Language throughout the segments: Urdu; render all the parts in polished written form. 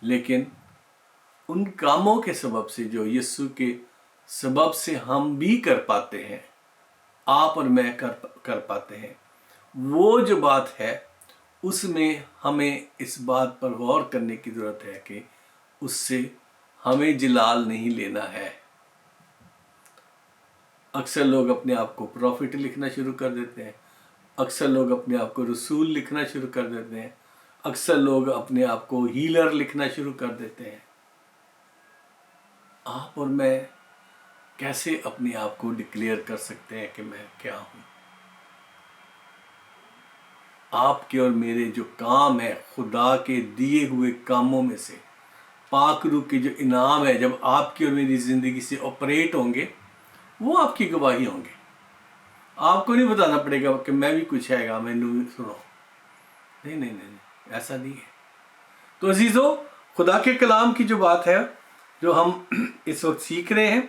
لیکن ان کاموں کے سبب سے جو یسوع کے سبب سے ہم بھی کر پاتے ہیں، آپ اور میں کر پاتے ہیں، وہ جو بات ہے اس میں ہمیں اس بات پر غور کرنے کی ضرورت ہے کہ اس سے ہمیں جلال نہیں لینا ہے۔ اکثر لوگ اپنے آپ کو پروفٹ لکھنا شروع کر دیتے ہیں، اکثر لوگ اپنے آپ کو رسول لکھنا شروع کر دیتے ہیں، اکثر لوگ اپنے آپ کو ہیلر لکھنا شروع کر دیتے ہیں۔ آپ اور میں کیسے اپنے آپ کو ڈکلیئر کر سکتے ہیں کہ میں کیا ہوں؟ آپ کے اور میرے جو کام ہے، خدا کے دیے ہوئے کاموں میں سے پاک روح کے جو انعام ہے، جب آپ کی اور میری زندگی سے آپریٹ ہوں گے، وہ آپ کی گواہی ہوں گے۔ آپ کو نہیں بتانا پڑے گا کہ میں بھی کچھ ہے گا، میں نے سنو، نہیں، ایسا نہیں ہے۔ تو عزیزو، خدا کے کلام کی جو بات ہے جو ہم اس وقت سیکھ رہے ہیں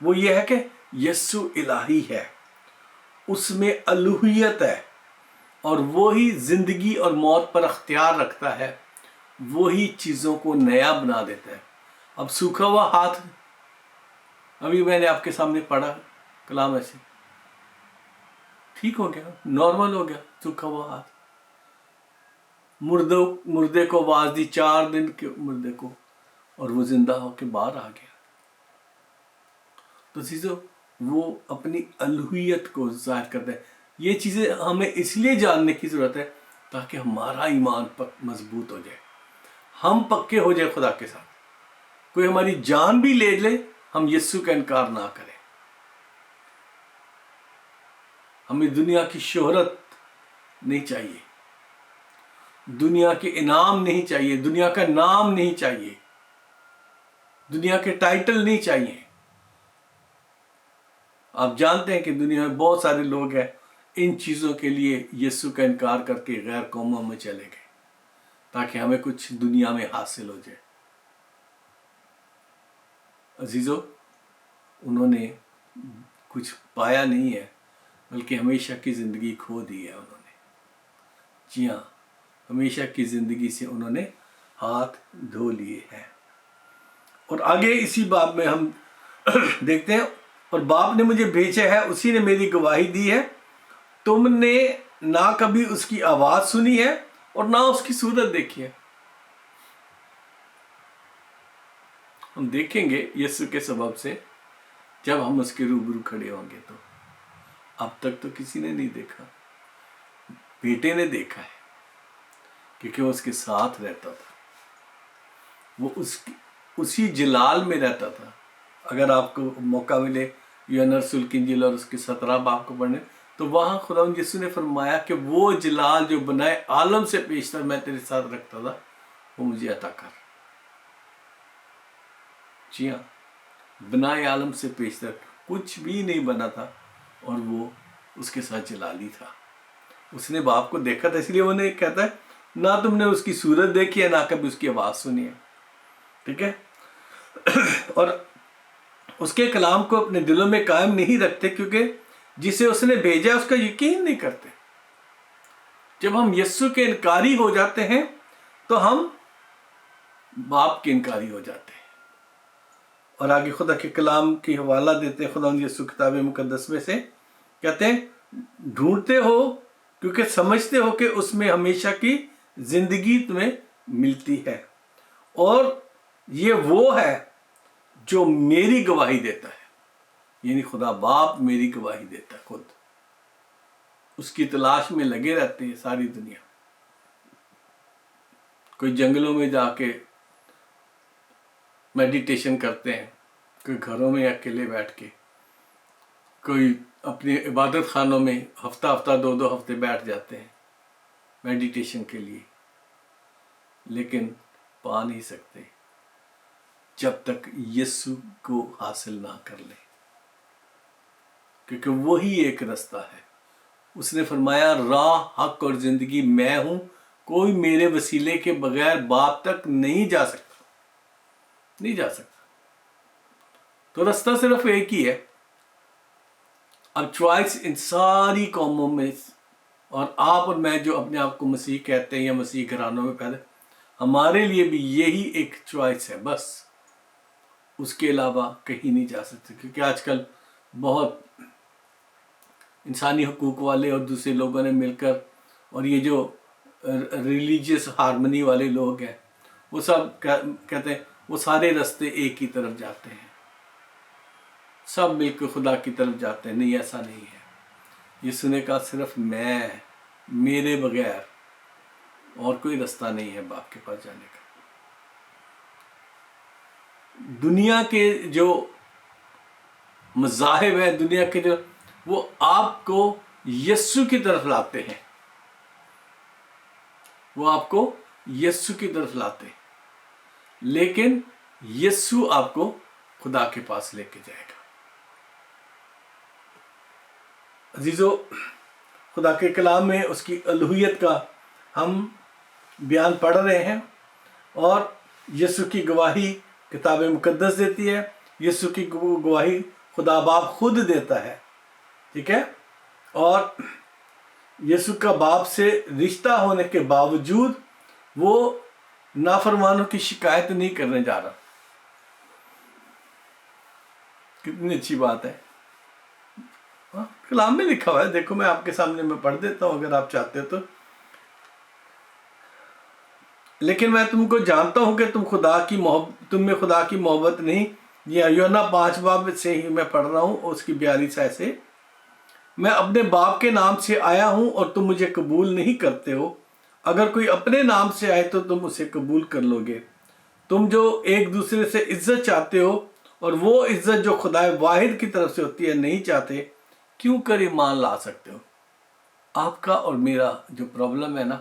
وہ یہ ہے کہ یسوع الہی ہے، اس میں الوہیت ہے، اور وہی زندگی اور موت پر اختیار رکھتا ہے، وہی چیزوں کو نیا بنا دیتا ہے۔ اب سوکھا ہوا ہاتھ، ابھی میں نے آپ کے سامنے پڑھا کلام، ایسے ٹھیک ہو گیا، نارمل ہو گیا سوکھا ہوا ہاتھ۔ مردے کو آواز دی، 4 دن کے مردے کو، اور وہ زندہ ہو کے باہر آ گیا۔ تو چیزوں وہ اپنی الوہیت کو ظاہر کرتا ہے۔ یہ چیزیں ہمیں اس لیے جاننے کی ضرورت ہے تاکہ ہمارا ایمان مضبوط ہو جائے، ہم پکے ہو جائے خدا کے ساتھ۔ کوئی ہماری جان بھی لے لے، ہم یسوع کا انکار نہ کریں۔ ہمیں دنیا کی شہرت نہیں چاہیے، دنیا کے انعام نہیں چاہیے، دنیا کا نام نہیں چاہیے، دنیا کے ٹائٹل نہیں چاہیے۔ آپ جانتے ہیں کہ دنیا میں بہت سارے لوگ ہیں ان چیزوں کے لیے یسوع کا انکار کر کے غیر قوموں میں چلے گئے تاکہ ہمیں کچھ دنیا میں حاصل ہو جائے۔ عزیزو، انہوں نے کچھ پایا نہیں ہے بلکہ ہمیشہ کی زندگی کھو دی ہے انہوں نے۔ جی ہاں، ہمیشہ کی زندگی سے انہوں نے ہاتھ دھو لیے ہیں۔ اور آگے اسی باب میں ہم دیکھتے ہیں، اور باپ نے مجھے بھیجا ہے، اسی نے میری گواہی دی ہے، تم نے نہ کبھی اس کی آواز سنی ہے اور نہ اس کی صورت دیکھی ہے۔ ہم دیکھیں گے یسوع کے سبب سے جب ہم اس کے روبرو کھڑے ہوں گے۔ تو اب تک تو کسی نے نہیں دیکھا، بیٹے نے دیکھا ہے کیونکہ وہ اس کے ساتھ رہتا تھا، وہ اسی جلال میں رہتا تھا۔ اگر آپ کو موقع ملے یوحنا رسول کی انجیل اور اس کے 17 باب کو پڑھنے، تو وہاں خداوند یسوع نے فرمایا کہ وہ جلال جو بنائے عالم سے پیشتر میں تیرے ساتھ رکھتا تھا، وہ مجھے عطا کر۔ جی ہاں، بنائے عالم سے پیشتر کچھ بھی نہیں بنا تھا، اور وہ اس کے ساتھ جلالی تھا۔ اس نے باپ کو دیکھا تھا، اس لیے وہ کہتا ہے نہ تم نے اس کی صورت دیکھی ہے نہ کبھی اس کی آواز سنی ہے۔ ٹھیک ہے، اور اس کے کلام کو اپنے دلوں میں قائم نہیں رکھتے کیونکہ جسے اس نے بھیجا اس کا یقین نہیں کرتے۔ جب ہم یسوع کے انکاری ہو جاتے ہیں تو ہم باپ کے انکاری ہو جاتے ہیں۔ اور آگے خدا کے کلام کی حوالہ دیتے ہیں، خدا یسوع کتاب مقدس میں سے کہتے ہیں ڈھونڈتے ہو کیونکہ سمجھتے ہو کہ اس میں ہمیشہ کی زندگی تمہیں ملتی ہے، اور یہ وہ ہے جو میری گواہی دیتا ہے۔ یعنی خدا باپ میری گواہی دیتا ہے، خود اس کی تلاش میں لگے رہتے ہیں ساری دنیا۔ کوئی جنگلوں میں جا کے میڈیٹیشن کرتے ہیں، کوئی گھروں میں اکیلے بیٹھ کے، کوئی اپنے عبادت خانوں میں ہفتہ 2 ہفتے بیٹھ جاتے ہیں میڈیٹیشن کے لیے، لیکن پا نہیں سکتے جب تک یسوع کو حاصل نہ کر لیں، کیونکہ وہی ایک رستہ ہے۔ اس نے فرمایا راہ، حق اور زندگی میں ہوں، کوئی میرے وسیلے کے بغیر باپ تک نہیں جا سکتا، نہیں جا سکتا۔ تو رستہ صرف ایک ہی ہے۔ اب چوائس ان ساری قوموں میں، اور آپ اور میں جو اپنے آپ کو مسیح کہتے ہیں یا مسیح گھرانوں میں پیدا، ہمارے لیے بھی یہی ایک چوائس ہے بس، اس کے علاوہ کہیں نہیں جا سکتے، کیونکہ آج کل بہت انسانی حقوق والے اور دوسرے لوگوں نے مل کر، اور یہ جو ریلیجیس ہارمنی والے لوگ ہیں، وہ سب کہتے ہیں وہ سارے رستے ایک ہی طرف جاتے ہیں، سب مل کے خدا کی طرف جاتے ہیں۔ نہیں، ایسا نہیں ہے۔ یسوع نے کہا صرف میرے بغیر اور کوئی رستہ نہیں ہے باپ کے پاس جانے کا۔ دنیا کے جو مذاہب ہیں، دنیا کے جو، وہ آپ کو یسوع کی طرف لاتے ہیں، وہ آپ کو یسوع کی طرف لاتے ہیں، لیکن یسوع آپ کو خدا کے پاس لے کے جائے گا۔ عزیزو، خدا کے کلام میں اس کی الوہیت کا ہم بیان پڑھ رہے ہیں، اور یسوع کی گواہی کتاب مقدس دیتی ہے، یسوع کی گواہی خدا باپ خود دیتا ہے، ٹھیک ہے؟ اور یسوع کا باپ سے رشتہ ہونے کے باوجود وہ نافرمانوں کی شکایت نہیں کرنے جا رہا۔ کتنی اچھی بات ہے، کلام میں لکھا ہوا ہے، دیکھو میں آپ کے سامنے میں پڑھ دیتا ہوں اگر آپ چاہتے ہو تو۔ لیکن میں تم کو جانتا ہوں کہ تم میں خدا کی محبت نہیں۔ یہ یوحنا 5 باب سے ہی میں پڑھ رہا ہوں، اس کی 42 آیت سے۔ میں اپنے باپ کے نام سے آیا ہوں اور تم مجھے قبول نہیں کرتے ہو، اگر کوئی اپنے نام سے آئے تو تم اسے قبول کر لو گے۔ تم جو ایک دوسرے سے عزت چاہتے ہو اور وہ عزت جو خدا واحد کی طرف سے ہوتی ہے نہیں چاہتے، کیوں کر ایمان لا سکتے ہو؟ آپ کا اور میرا جو پرابلم ہے نا،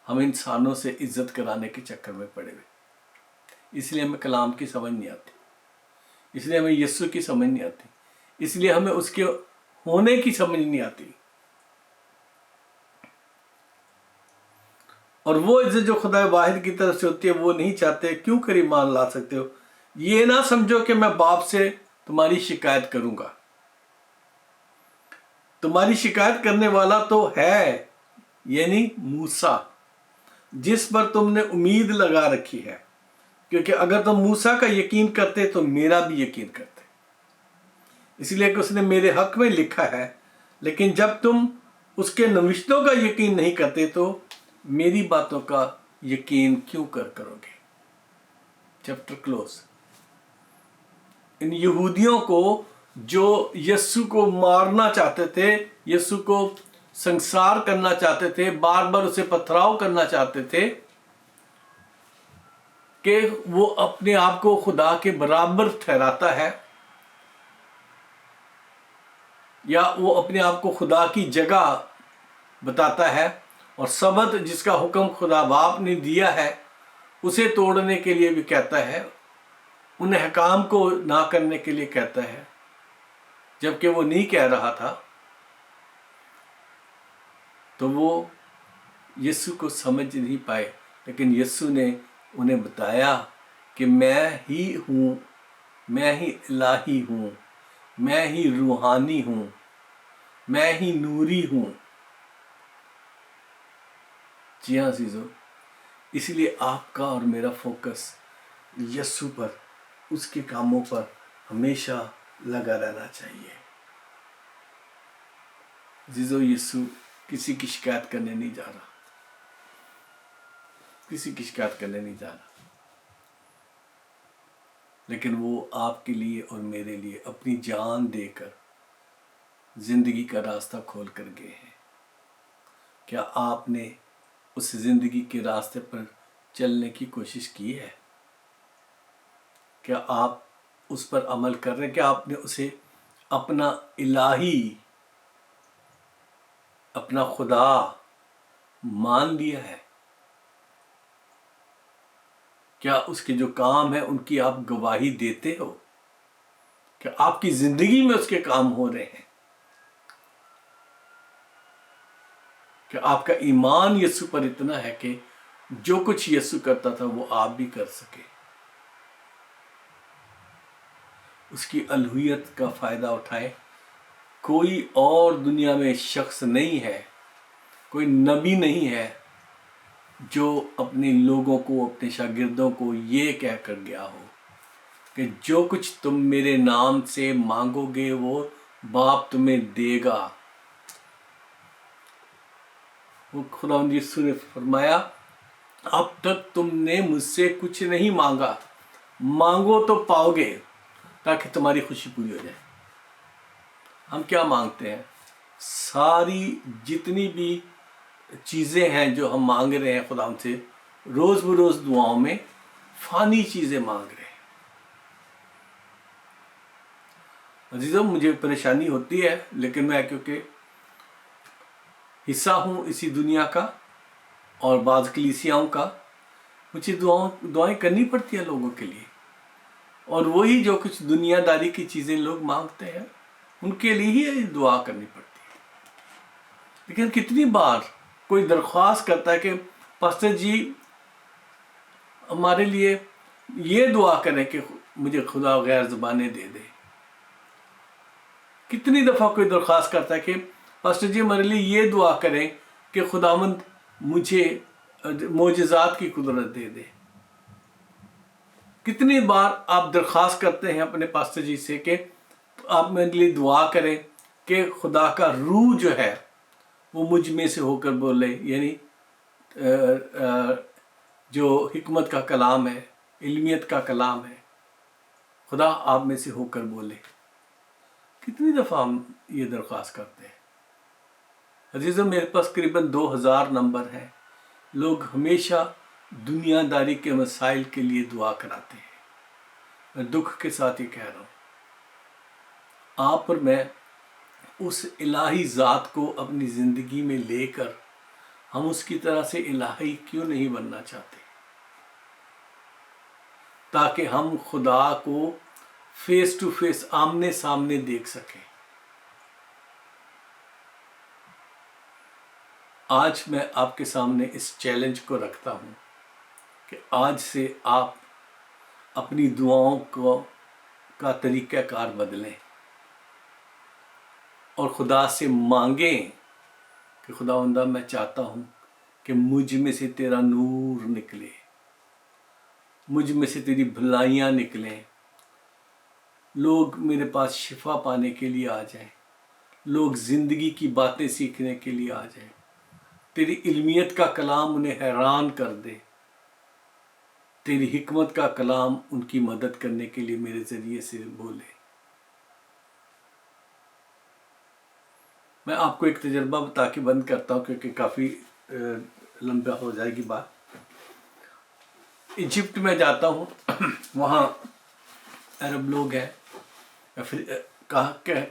ہم انسانوں سے عزت کرانے کے چکر میں پڑے ہوئے، اس لیے ہمیں کلام کی سمجھ نہیں آتی، اس لیے ہمیں یسوع کی سمجھ نہیں آتی، اس لیے ہمیں اس کے ہونے کی سمجھ نہیں آتی، اور وہ عزت جو خدا واحد کی طرف سے ہوتی ہے وہ نہیں چاہتے، کیوں کر ایمان لا سکتے ہو؟ یہ نہ سمجھو کہ میں باپ سے تمہاری شکایت کروں گا۔ تمہاری شکایت کرنے والا تو ہے، یعنی موسیٰ، جس پر تم نے امید لگا رکھی ہے، کیونکہ اگر تم موسیٰ کا یقین کرتے تو میرا بھی یقین کرتے، اس لیے کہ اس نے میرے حق میں لکھا ہے۔ لیکن جب تم اس کے نوشتوں کا یقین نہیں کرتے تو میری باتوں کا یقین کیوں کرو گے؟ Chapter close. ان یہودیوں کو جو یسوع کو مارنا چاہتے تھے، یسوع کو سنسار کرنا چاہتے تھے، بار بار اسے پتھراؤ کرنا چاہتے تھے کہ وہ اپنے آپ کو خدا کے برابر ٹھہراتا ہے، یا وہ اپنے آپ کو خدا کی جگہ بتاتا ہے، اور سبت جس کا حکم خدا باپ نے دیا ہے اسے توڑنے کے لیے بھی کہتا ہے، ان احکام کو نہ کرنے کے لیے کہتا ہے، جبکہ وہ نہیں کہہ رہا تھا۔ تو وہ یسوع کو سمجھ نہیں پائے، لیکن یسوع نے انہیں بتایا کہ میں ہی ہوں، میں ہی الہی ہوں، میں ہی روحانی ہوں، میں ہی نوری ہوں۔ جی ہاں عزیزو، اس لیے آپ کا اور میرا فوکس یسوع پر، اس کے کاموں پر ہمیشہ لگا رہنا چاہیے۔ عزیزو، یسوع کسی کی شکایت کرنے نہیں جا رہا، کسی کی شکایت کرنے نہیں جا رہا، لیکن وہ آپ کے لیے اور میرے لیے اپنی جان دے کر زندگی کا راستہ کھول کر گئے ہیں۔ کیا آپ نے اس زندگی کے راستے پر چلنے کی کوشش کی ہے؟ کیا آپ اس پر عمل کر رہے ہیں؟ کیا آپ نے اسے اپنا الہی، اپنا خدا مان لیا ہے؟ کیا اس کے جو کام ہیں ان کی آپ گواہی دیتے ہو؟ کیا آپ کی زندگی میں اس کے کام ہو رہے ہیں؟ کہ آپ کا ایمان یسوع پر اتنا ہے کہ جو کچھ یسوع کرتا تھا وہ آپ بھی کر سکے؟ اس کی الوہیت کا فائدہ اٹھائے۔ کوئی اور دنیا میں شخص نہیں ہے، کوئی نبی نہیں ہے جو اپنے لوگوں کو، اپنے شاگردوں کو یہ کہہ کر گیا ہو کہ جو کچھ تم میرے نام سے مانگو گے وہ باپ تمہیں دے گا۔ وہ خداوند یسوع نے فرمایا اب تک تم نے مجھ سے کچھ نہیں مانگا، مانگو تو پاؤ گے تاکہ تمہاری خوشی پوری ہو جائے۔ ہم کیا مانگتے ہیں؟ ساری جتنی بھی چیزیں ہیں جو ہم مانگ رہے ہیں خداوند سے روز بروز دعاؤں میں، فانی چیزیں مانگ رہے ہیں۔ عزیزوں، مجھے پریشانی ہوتی ہے، لیکن میں کیونکہ حصہ ہوں اسی دنیا کا اور بعض کلیسیاؤں کا، مجھے دعائیں کرنی پڑتی ہیں لوگوں کے لیے، اور وہی جو کچھ دنیا داری کی چیزیں لوگ مانگتے ہیں ان کے لیے ہی دعا کرنی پڑتی ہے۔ لیکن کتنی بار کوئی درخواست کرتا ہے کہ پاسٹر جی ہمارے لیے یہ دعا کریں کہ مجھے خدا غیر زبانیں دے دے۔ کتنی دفعہ کوئی درخواست کرتا ہے کہ پاسٹر جی ہمارے لیے یہ دعا کریں کہ خداوند مجھے معجزات کی قدرت دے دے۔ کتنی بار آپ درخواست کرتے ہیں اپنے پاسٹر جی سے کہ آپ میرے لیے دعا کریں کہ خدا کا روح جو ہے وہ مجھ میں سے ہو کر بولے، یعنی جو حکمت کا کلام ہے، علمیت کا کلام ہے، خدا آپ میں سے ہو کر بولے۔ کتنی دفعہ ہم یہ درخواست کرتے ہیں؟ عزیزوں، میرے پاس قریباً 2000 نمبر ہیں۔ لوگ ہمیشہ دنیا داری کے مسائل کے لیے دعا کراتے ہیں۔ میں دکھ کے ساتھ یہ کہہ رہا ہوں، آپ اور میں اس الہی ذات کو اپنی زندگی میں لے کر ہم اس کی طرح سے الہی کیوں نہیں بننا چاہتے، تاکہ ہم خدا کو فیس ٹو فیس، آمنے سامنے دیکھ سکیں۔ آج میں آپ کے سامنے اس چیلنج کو رکھتا ہوں کہ آج سے آپ اپنی دعاؤں کا طریقہ کار بدلیں اور خدا سے مانگیں کہ خداوندہ میں چاہتا ہوں کہ مجھ میں سے تیرا نور نکلے، مجھ میں سے تیری بھلائیاں نکلیں، لوگ میرے پاس شفا پانے کے لیے آ جائیں، لوگ زندگی کی باتیں سیکھنے کے لیے آ جائیں، تیری علمیت کا کلام انہیں حیران کر دے، تیری حکمت کا کلام ان کی مدد کرنے کے لیے میرے ذریعے سے بولے۔ میں آپ کو ایک تجربہ بتا کے بند کرتا ہوں کیونکہ کافی لمبا ہو جائے گی بات۔ ایجپٹ میں جاتا ہوں، وہاں عرب لوگ ہیں،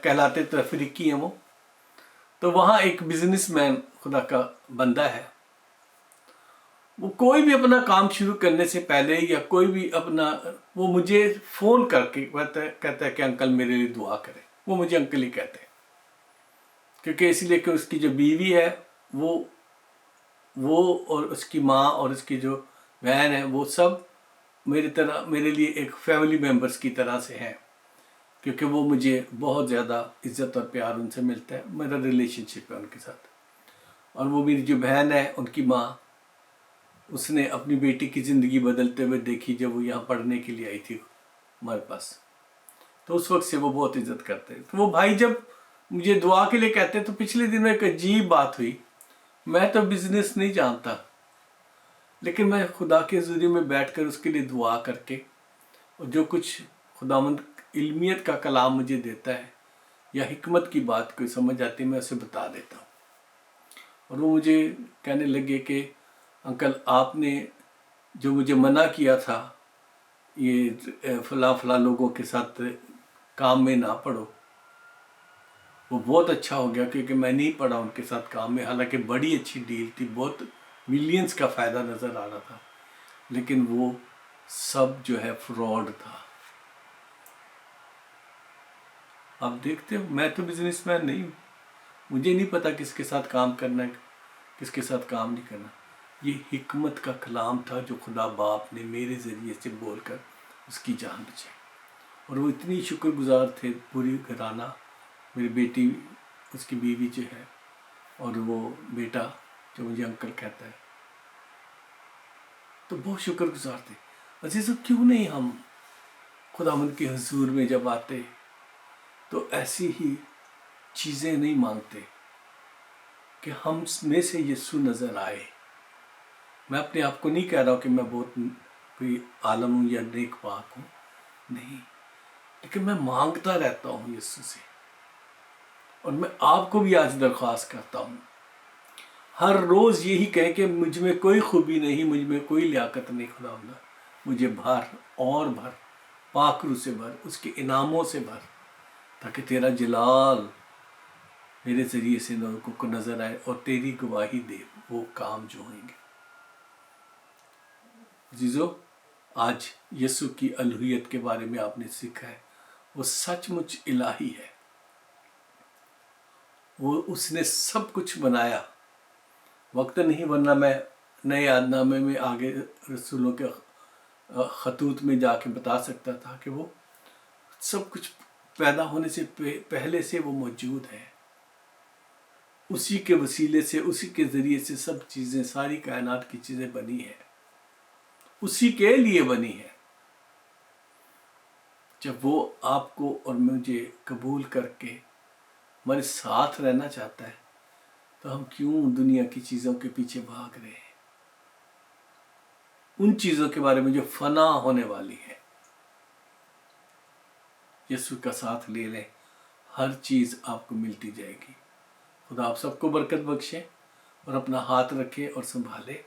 کہلاتے تو افریقی ہیں وہ، تو وہاں ایک بزنس مین خدا کا بندہ ہے، وہ کوئی بھی اپنا کام شروع کرنے سے پہلے یا کوئی بھی وہ مجھے فون کر کے کہتا ہے کہ انکل میرے لیے دعا کریں۔ وہ مجھے انکل ہی کہتے ہیں کیونکہ اس لیے کہ اس کی جو بیوی ہے وہ اور اس کی ماں اور اس کی جو بہن ہے وہ سب میرے لیے ایک فیملی ممبرس کی طرح سے ہیں، کیونکہ وہ مجھے بہت زیادہ عزت اور پیار ان سے ملتا ہے، میرا ریلیشن شپ ہے ان کے ساتھ۔ اور وہ میری جو بہن ہے ان کی ماں، اس نے اپنی بیٹی کی زندگی بدلتے ہوئے دیکھی جب وہ یہاں پڑھنے کے لیے آئی تھی ہمارے پاس، تو اس وقت سے وہ بہت عزت کرتے ہیں۔ تو وہ بھائی جب مجھے دعا کے لیے کہتے ہیں تو پچھلے دن میں ایک عجیب بات ہوئی، میں تو بزنس نہیں جانتا، لیکن میں خدا کے حضوری میں بیٹھ کر اس کے لیے دعا کر کے، اور جو کچھ خداوند علمیت کا کلام مجھے دیتا ہے یا حکمت کی بات کوئی سمجھ آتی ہے میں اسے بتا دیتا ہوں۔ اور وہ مجھے کہنے لگے کہ انکل آپ نے جو مجھے منع کیا تھا یہ فلاں فلاں لوگوں کے ساتھ کام میں نہ پڑھو، وہ بہت اچھا ہو گیا کیونکہ میں نہیں پڑھا ان کے ساتھ کام میں، حالانکہ بڑی اچھی ڈیل تھی، بہت ملینز کا فائدہ نظر آ رہا تھا، لیکن وہ سب جو ہے فراڈ تھا۔ آپ دیکھتے ہو میں تو بزنس مین نہیں ہوں، مجھے نہیں پتا کس کے ساتھ کام کرنا ہے کس کے ساتھ کام نہیں کرنا۔ یہ حکمت کا کلام تھا جو خدا باپ نے میرے ذریعے سے بول کر اس کی جان بچائی، اور وہ اتنی شکر گزار تھے پوری گھرانہ، میری بیٹی، اس کی بیوی جو ہے، اور وہ بیٹا جو مجھے انکل کہتا ہے۔ تو بہت شکر گزار تھے. عزیزو کیوں نہیں ہم خداوند کے حضور میں جب آتے تو ایسی ہی چیزیں نہیں مانگتے کہ ہم میں سے یسوع نظر آئے. میں اپنے آپ کو نہیں کہہ رہا ہوں کہ میں بہت کوئی عالم ہوں یا نیک پاک ہوں، نہیں، لیکن میں مانگتا رہتا ہوں یسوع سے. اور میں آپ کو بھی آج درخواست کرتا ہوں، ہر روز یہی کہے کہ مجھ میں کوئی خوبی نہیں، مجھ میں کوئی لیاقت نہیں، خداوند مجھے بھر اور بھر، پاک روح سے بھر، اس کے انعاموں سے بھر، تاکہ تیرا جلال میرے ذریعے سے لوگوں کو نظر آئے اور تیری گواہی دے وہ کام جو ہوئیں گے. عزیزو، آج یسوع کی الوہیت کے بارے میں آپ نے سیکھا ہے. وہ سچ مچ الہی ہے. وہ اس نے سب کچھ بنایا. وقت نہیں، ورنہ میں نئے عہد نامے میں آگے رسولوں کے خطوط میں جا کے بتا سکتا تھا کہ وہ سب کچھ پیدا ہونے سے پہلے سے وہ موجود ہے. اسی کے وسیلے سے، اسی کے ذریعے سے سب چیزیں، ساری کائنات کی چیزیں بنی ہیں، اسی کے لیے بنی ہے. جب وہ آپ کو اور مجھے قبول کر کے ہمارے ساتھ رہنا چاہتا ہے تو ہم کیوں دنیا کی چیزوں کے پیچھے بھاگ رہے ہیں، ان چیزوں کے بارے میں جو فنا ہونے والی ہے. یسوع کا ساتھ لے لیں، ہر چیز آپ کو ملتی جائے گی. خدا آپ سب کو برکت بخشے اور اپنا ہاتھ رکھے اور سنبھالے.